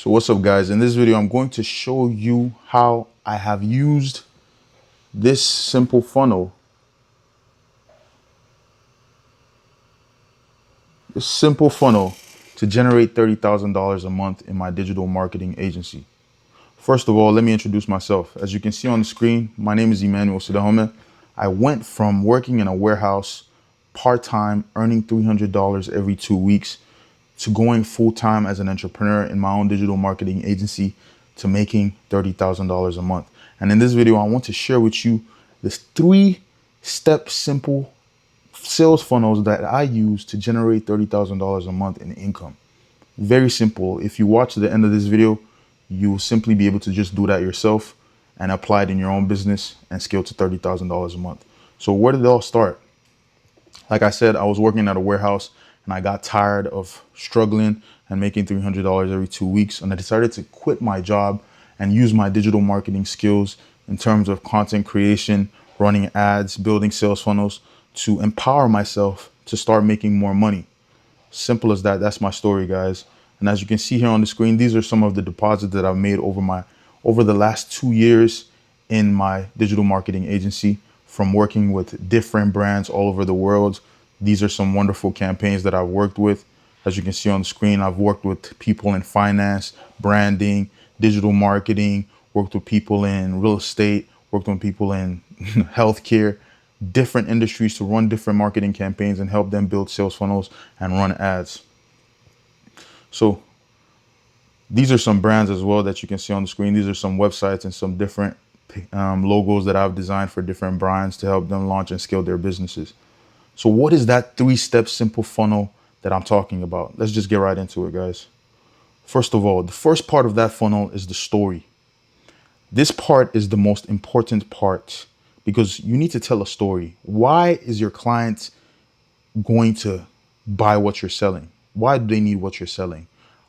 So what's up guys, in this video I'm going to show you how I have used this simple funnel, to generate $30,000 a month in my digital marketing agency. First of all, let me introduce myself. As you can see on the screen, my name is Emmanuel Sidahome. I went from working in a warehouse part-time, earning $300 every 2 weeks, to going full-time as an entrepreneur in my own digital marketing agency to making $30,000 a month. And in this video, I want to share with you this 3-step simple sales funnels that I use to generate $30,000 a month in income. Very simple. If you watch the end of this video, you will simply be able to just do that yourself and apply it in your own business and scale to $30,000 a month. So where did it all start? Like I said, I was working at a warehouse and I got tired of struggling and making $300 every 2 weeks. And I decided to quit my job and use my digital marketing skills in terms of content creation, running ads, building sales funnels to empower myself to start making more money. Simple as that. That's my story, guys. And as you can see here on the screen, these are some of the deposits that I've made over the last 2 years in my digital marketing agency from working with different brands all over the world. These are some wonderful campaigns that I've worked with. As you can see on the screen, I've worked with people in finance, branding, digital marketing, worked with people in real estate, worked with people in healthcare, different industries to run different marketing campaigns and help them build sales funnels and run ads. So these are some brands as well that you can see on the screen. These are some websites and some different logos that I've designed for different brands to help them launch and scale their businesses. So what is that 3-step simple funnel that I'm talking about? Let's just get right into it, guys. First of all, the first part of that funnel is the story. This part is the most important part because you need to tell a story. Why is your client going to buy what you're selling? Why do they need what you're selling?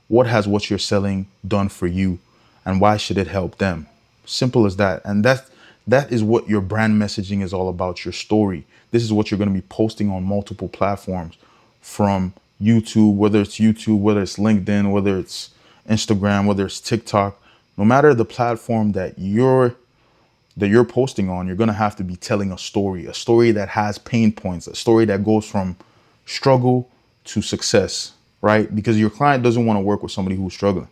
What has what you're selling done for you? And why should it help them? Simple as that. And that is what your brand messaging is all about, your story. This is what you're going to be posting on multiple platforms, from YouTube, whether it's LinkedIn, whether it's Instagram, whether it's TikTok. No matter the platform that you're posting on, you're going to have to be telling a story that has pain points, a story that goes from struggle to success, right? Because your client doesn't want to work with somebody who's struggling.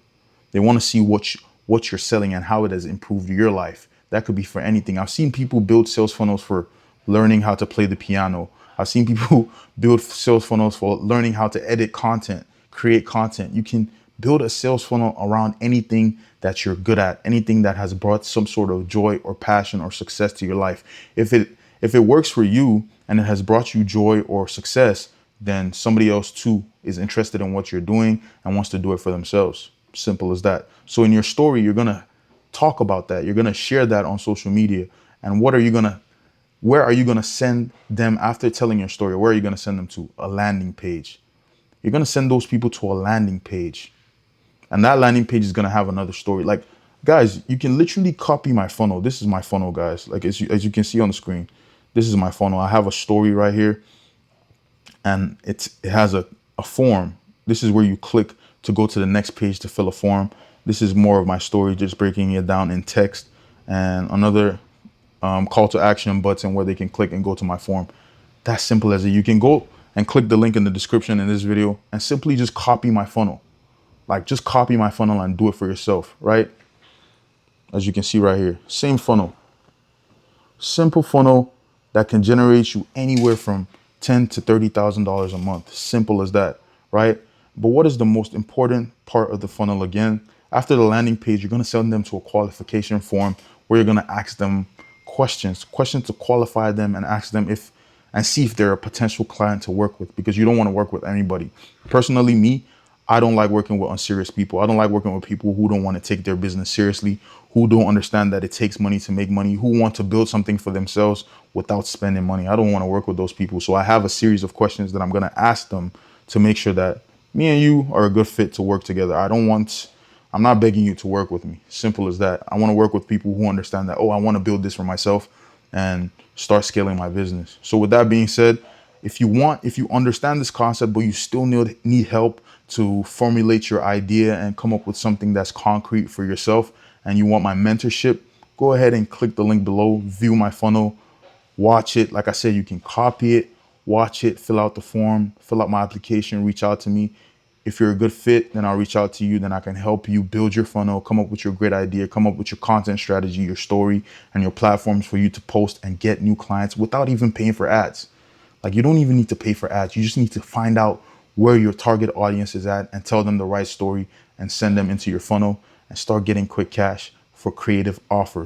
They want to see what you're selling and how it has improved your life. That could be for anything. I've seen people build sales funnels for learning how to play the piano. I've seen people build sales funnels for learning how to edit content, create content. You can build a sales funnel around anything that you're good at, anything that has brought some sort of joy or passion or success to your life. If it works for you and it has brought you joy or success, then somebody else too is interested in what you're doing and wants to do it for themselves. Simple as that. So in your story, you're going to talk about that. You're going to share that on social media. And where are you going to send them after telling your story? Where are you going to send them to? A landing page. You're going to send those people to a landing page. And that landing page is going to have another story. Like, guys, you can literally copy my funnel. This is my funnel, guys. Like, as you can see on the screen, this is my funnel. I have a story right here. And it has a form. This is where you click to go to the next page to fill a form. This is more of my story, just breaking it down in text, and another call to action button where they can click and go to my form. That's simple as it. You can go and click the link in the description in this video and simply just copy my funnel. Like, just copy my funnel and do it for yourself, right? As you can see right here, same funnel. Simple funnel that can generate you anywhere from $10,000 to $30,000 a month. Simple as that, right? But what is the most important part of the funnel again? After the landing page, you're going to send them to a qualification form where you're going to ask them questions to qualify them and ask them and see if they're a potential client to work with, because you don't want to work with anybody. Personally, me, I don't like working with unserious people. I don't like working with people who don't want to take their business seriously, who don't understand that it takes money to make money, who want to build something for themselves without spending money. I don't want to work with those people. So I have a series of questions that I'm going to ask them to make sure that me and you are a good fit to work together. I'm not begging you to work with me. Simple as that. I want to work with people who understand that, oh, I want to build this for myself and start scaling my business. So with that being said, If you understand this concept, but you still need help to formulate your idea and come up with something that's concrete for yourself, and you want my mentorship, go ahead and click the link below, view my funnel, watch it. Like I said, you can copy it, watch it, fill out the form, fill out my application, reach out to me. If you're a good fit, then I'll reach out to you. Then I can help you build your funnel, come up with your great idea, come up with your content strategy, your story, and your platforms for you to post and get new clients without even paying for ads. Like, you don't even need to pay for ads. You just need to find out where your target audience is at and tell them the right story and send them into your funnel and start getting quick cash for creative offers.